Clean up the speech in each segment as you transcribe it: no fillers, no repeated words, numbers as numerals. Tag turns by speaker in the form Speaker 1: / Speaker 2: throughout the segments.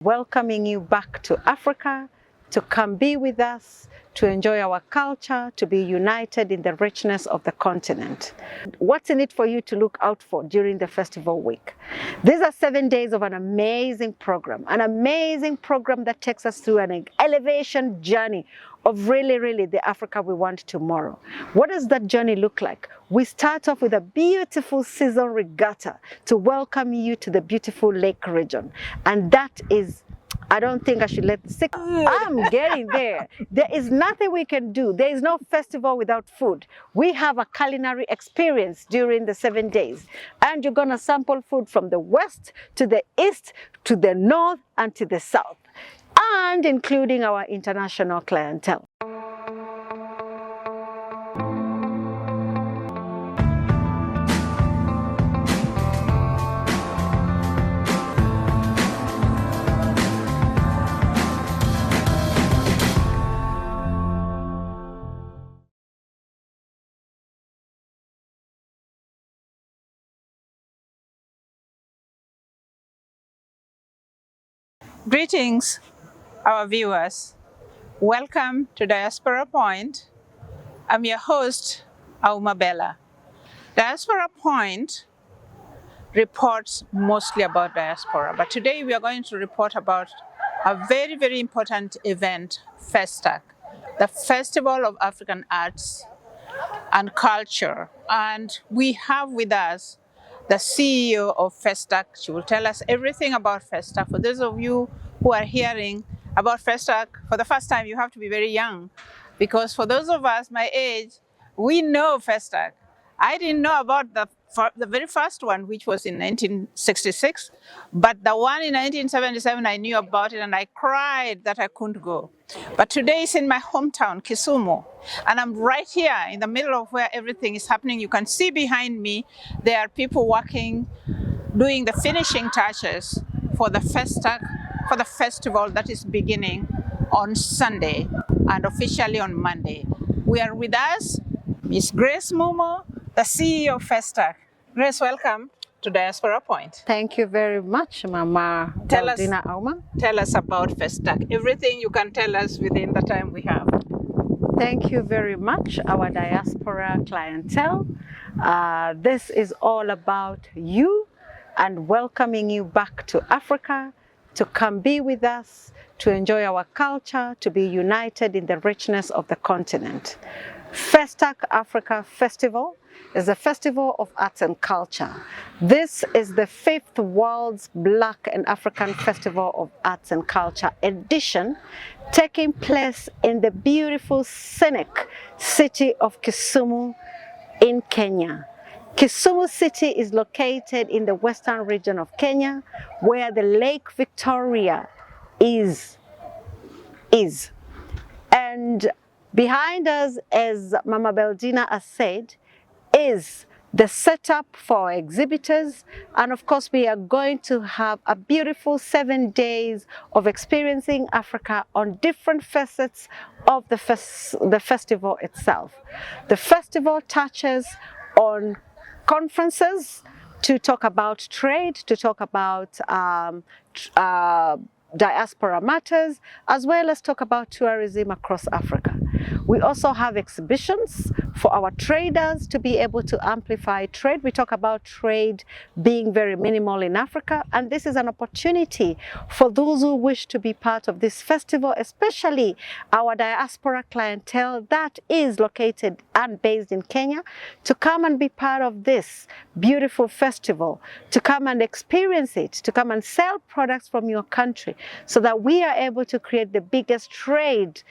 Speaker 1: Welcoming you back to Africa, to come be with us, to enjoy our culture, to be united in the richness of the continent. What's in it for you to look out for during the festival week? These are 7 days of an amazing program that takes us through an elevation journey of really the Africa we want tomorrow. What does that journey look like? We start off with a beautiful season regatta to welcome you to the beautiful lake region. And that is, I don't think I should let the sick. I'm getting there. There is nothing we can do. There is no festival without food. We have a culinary experience during the 7 days. And you're gonna sample food from the west to the east, to the north, and to the south, and including our international clientele.
Speaker 2: Greetings, our viewers. Welcome to Diaspora Point. I'm your host, Auma Bella. Diaspora Point reports mostly about diaspora, but today we are going to report about a very important event, FESTAC, the Festival of African Arts and Culture. And we have with us the CEO of FESTAC. She will tell us everything about FESTAC. For those of you who are hearing about FESTAC for the first time, you have to be very young, because for those of us my age, we know FESTAC. I didn't know about the very first one, which was in 1966, but the one in 1977, I knew about it and I cried that I couldn't go. But today it's in my hometown, Kisumu, and I'm right here in the middle of where everything is happening. You can see behind me, there are people working, doing the finishing touches for the FESTAC, for the festival that is beginning on Sunday and officially on Monday. We are with us, Miss Grace Momo, the CEO of FESTAC. Grace, welcome to Diaspora Point.
Speaker 1: Thank you very much, Mama Baldina Auma.
Speaker 2: Tell us about FESTAC, everything you can tell us within the time we have.
Speaker 1: Thank you very much, our diaspora clientele. This is all about you and welcoming you back to Africa, to come be with us, to enjoy our culture, to be united in the richness of the continent. FESTAC Africa Festival is a festival of arts and culture. This is the 5th World's Black and African Festival of Arts and Culture edition, taking place in the beautiful scenic city of Kisumu in Kenya. Kisumu City is located in the western region of Kenya, where the Lake Victoria is. And behind us, as Mama Baldina has said, is the setup for exhibitors. And of course, we are going to have a beautiful 7 days of experiencing Africa on different facets of the festival itself. The festival touches on conferences to talk about trade, to talk about diaspora matters, as well as talk about tourism across Africa. We also have exhibitions for our traders to be able to amplify trade. We talk about trade being very minimal in Africa, and this is an opportunity for those who wish to be part of this festival, especially our diaspora clientele that is located and based in Kenya, to come and be part of this beautiful festival, to come and experience it, to come and sell products from your country, so that we are able to create the biggest trade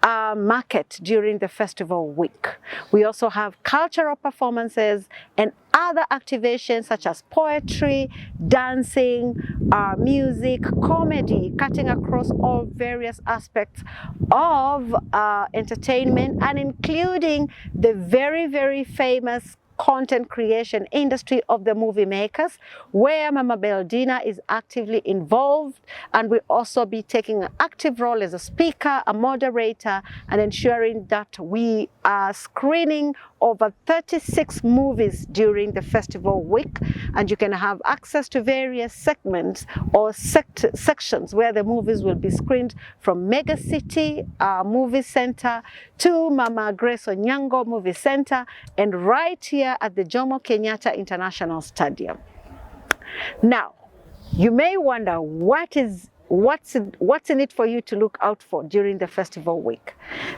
Speaker 1: market during the festival week. We also have cultural performances and other activations such as poetry, dancing, music, comedy, cutting across all various aspects of entertainment, and including the very famous content creation industry of the movie makers, where Mama Beldina is actively involved, and will also be taking an active role as a speaker, a moderator, and ensuring that we are screening over 36 movies during the festival week, and you can have access to various segments or sections where the movies will be screened, from Mega City Movie Center to Mama Grace Onyango Movie Center, and right here at the Jomo Kenyatta International Stadium. Now, you may wonder what's in it for you to look out for during the festival week.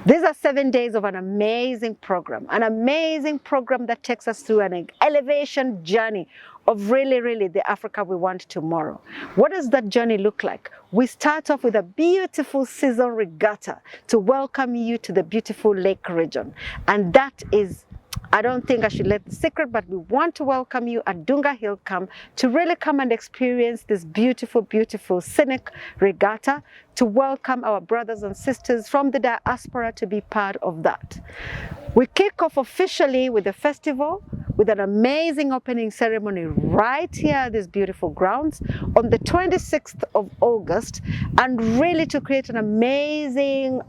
Speaker 1: These are 7 days of an amazing program that takes us through an elevation journey of really the Africa we want tomorrow. What does that journey look like? We start off with a beautiful season regatta to welcome you to the beautiful lake region, and that is, I don't think I should let the secret, but we want to welcome you at Dunga Hill Camp to really come and experience this beautiful, beautiful scenic regatta, to welcome our brothers and sisters from the diaspora to be part of that. We kick off officially with the festival with an amazing opening ceremony right here at these beautiful grounds on the 26th of August, and really to create an amazing,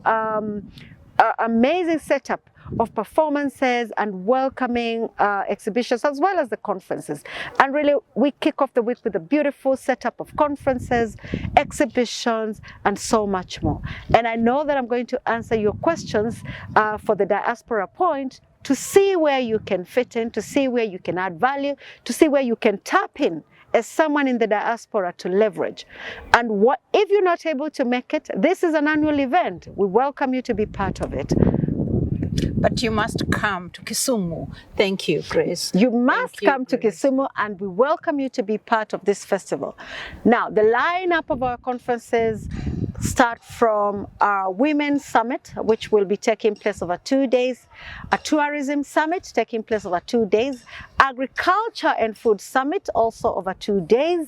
Speaker 1: amazing setup of performances and welcoming exhibitions, as well as the conferences. And really, we kick off the week with a beautiful setup of conferences, exhibitions, and so much more. And I know that I'm going to answer your questions for the Diaspora Point, to see where you can fit in, to see where you can add value, to see where you can tap in as someone in the diaspora to leverage. And what if you're not able to make it? This is an annual event. We welcome you to be part of it.
Speaker 2: But you must come to Kisumu. Thank you, Grace.
Speaker 1: You must come to Kisumu, and we welcome you to be part of this festival. Now, the lineup of our conferences start from our Women's Summit, which will be taking place over 2 days, a Tourism Summit taking place over 2 days, Agriculture and Food Summit also over 2 days,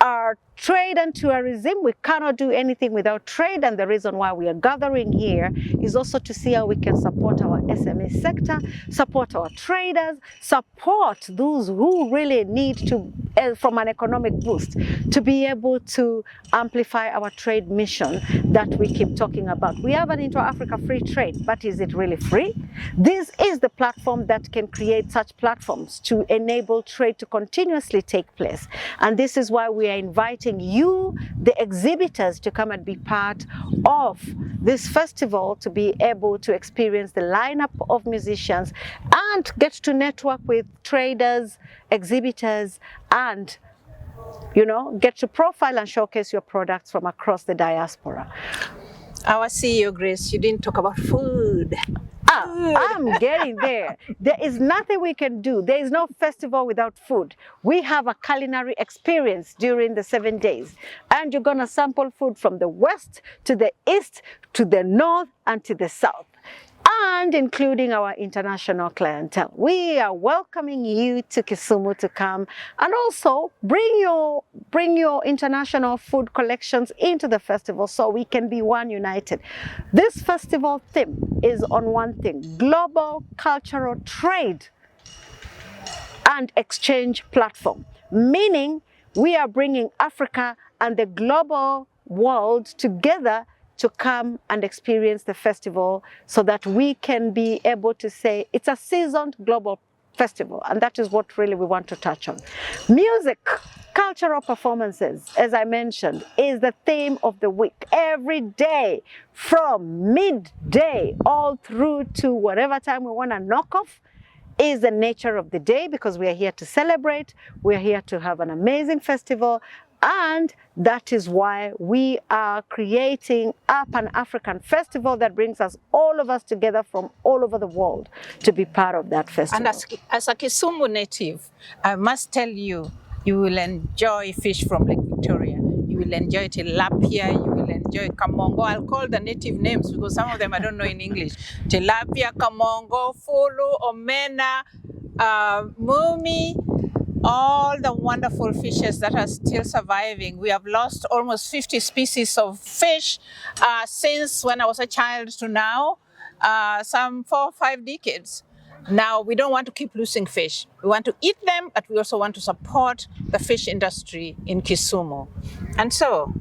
Speaker 1: our Trade and Tourism. We cannot do anything without trade, and the reason why we are gathering here is also to see how we can support our SME sector, support our traders, support those who really need to, from an economic boost, to be able to amplify our trade mission that we keep talking about. We have an intra-Africa free trade, but is it really free? This is the platform that can create such platforms to enable trade to continuously take place. And this is why we are inviting you, the exhibitors, to come and be part of this festival, to be able to experience the lineup of musicians and get to network with traders, exhibitors, and get to profile and showcase your products from across the diaspora.
Speaker 2: Our CEO, Grace, you didn't talk about food.
Speaker 1: I'm getting there. There is nothing we can do. There is no festival without food. We have a culinary experience during the 7 days, and you're going to sample food from the west to the east to the north and to the south, and including our international clientele. We are welcoming you to Kisumu to come and also bring your international food collections into the festival so we can be one united. This festival theme is on one thing: global cultural trade and exchange platform, meaning we are bringing Africa and the global world together to come and experience the festival, so that we can be able to say it's a seasoned global festival. And that is what really we want to touch on. Music, cultural performances, as I mentioned, is the theme of the week. Every day from midday all through to whatever time we want to knock off is the nature of the day, because we are here to celebrate, we are here to have an amazing festival. And that is why we are creating a Pan-African festival that brings all of us together from all over the world to be part of that festival.
Speaker 2: And as a Kisumu native, I must tell you, you will enjoy fish from Lake Victoria. You will enjoy tilapia, you will enjoy kamongo. I'll call the native names because some of them I don't know in English. Tilapia, kamongo, fulu, omena, mumi, all the wonderful fishes that are still surviving. We have lost almost 50 species of fish since when I was a child to now, some 4 or 5 decades. Now, we don't want to keep losing fish. We want to eat them, but we also want to support the fish industry in Kisumu. And so,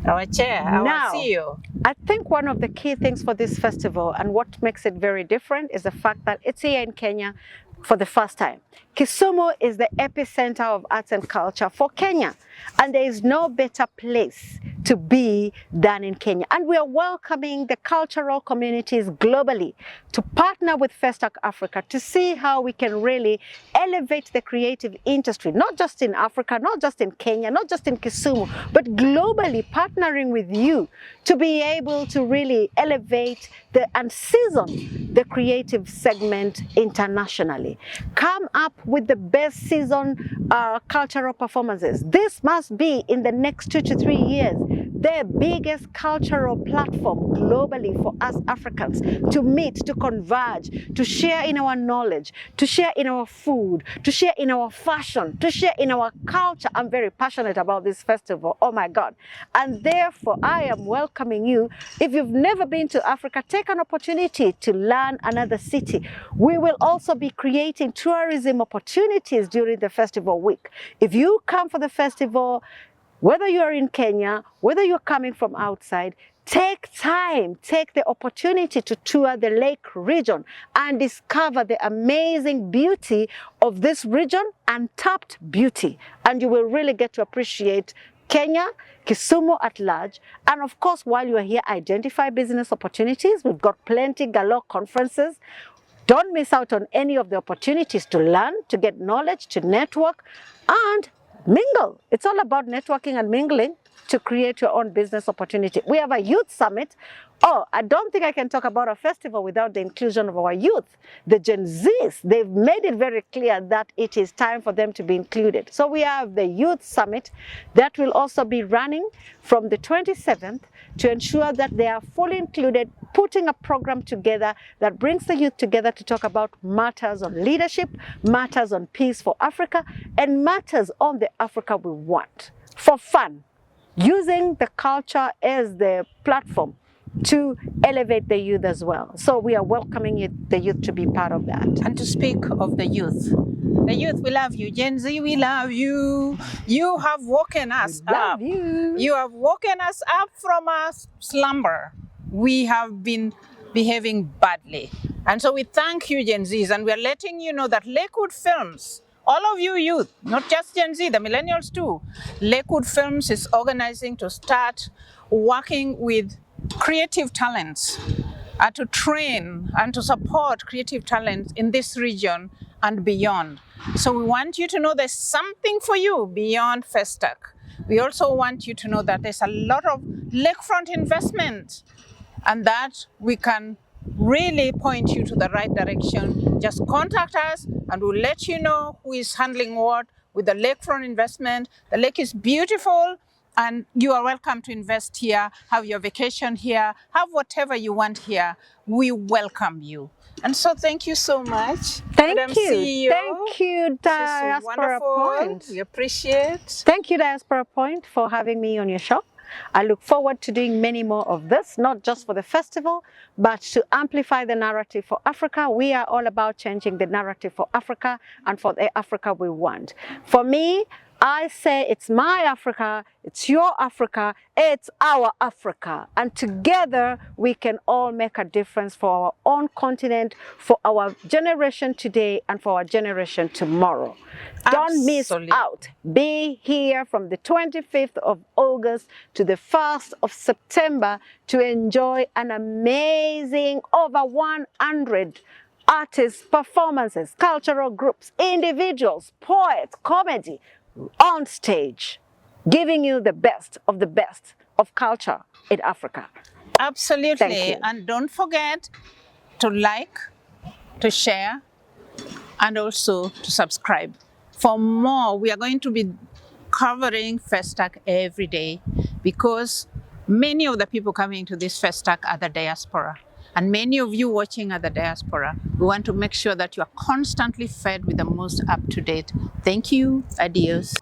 Speaker 2: our chair, our
Speaker 1: Now,
Speaker 2: CEO.
Speaker 1: I think one of the key things for this festival and what makes it very different is the fact that it's here in Kenya for the first time. Kisumu is the epicenter of arts and culture for Kenya, and there is no better place to be than in Kenya. And we are welcoming the cultural communities globally to partner with Festac Africa to see how we can really elevate the creative industry, not just in Africa, not just in Kenya, not just in Kisumu, but globally, partnering with you to be able to really elevate and season the creative segment internationally. Come up with the best season cultural performances. This must be, in the next 2 to 3 years, the biggest cultural platform globally for us Africans to meet, to converge, to share in our knowledge, to share in our food, to share in our fashion, to share in our culture. I'm very passionate about this festival, oh my God. And therefore, I am welcoming you. If you've never been to Africa, take an opportunity to learn another city. We will also be creating tourism opportunities during the festival week. If you come for the festival, whether you're in Kenya, whether you're coming from outside, take time, take the opportunity to tour the lake region and discover the amazing beauty of this region, untapped beauty. And you will really get to appreciate Kenya, Kisumu at large. And of course, while you are here, identify business opportunities. We've got plenty galore conferences. Don't miss out on any of the opportunities to learn, to get knowledge, to network, and mingle. It's all about networking and mingling to create your own business opportunity. We have a youth summit. Oh, I don't think I can talk about a festival without the inclusion of our youth. The Gen Zs, they've made it very clear that it is time for them to be included. So we have the youth summit that will also be running from the 27th to ensure that they are fully included, putting a program together that brings the youth together to talk about matters on leadership, matters on peace for Africa, and matters on the Africa we want, for fun, using the culture as the platform to elevate the youth as well. So we are welcoming the youth to be part of that.
Speaker 2: And to speak of the youth, we love you. Gen Z, we love you. You have woken us up. You have woken us up from our slumber. We have been behaving badly. And so we thank you, Gen Zs, and we're letting you know that Lakewood Films, all of you youth, not just Gen Z, the millennials too, Lakewood Films is organizing to start working with creative talents to train and to support creative talents in this region and beyond. So we want you to know there's something for you beyond Festac. We also want you to know that there's a lot of lakefront investment and that we can really point you to the right direction. Just contact us and we'll let you know who is handling what with the lakefront investment. The lake is beautiful and you are welcome to invest here, have your vacation here, have whatever you want here. We welcome you. And so thank you so much.
Speaker 1: Thank
Speaker 2: Madam
Speaker 1: you.
Speaker 2: CEO.
Speaker 1: Thank you, Diaspora Point.
Speaker 2: We appreciate.
Speaker 1: Thank you, Diaspora Point, for having me on your show. I look forward to doing many more of this, not just for the festival, but to amplify the narrative for Africa. We are all about changing the narrative for Africa and for the Africa we want. For me, I say it's my Africa, it's your Africa, it's our Africa. And together we can all make a difference for our own continent, for our generation today and for our generation tomorrow. Don't miss out. Be here from the 25th of August to the 1st of September to enjoy an amazing over 100 artists, performances, cultural groups, individuals, poets, comedy, on stage, giving you the best of culture in Africa.
Speaker 2: Absolutely. And don't forget to like, to share, and also to subscribe. For more, we are going to be covering Festac every day because many of the people coming to this Festac are the diaspora. And many of you watching at the diaspora, we want to make sure that you are constantly fed with the most up-to-date. Thank you. Adios.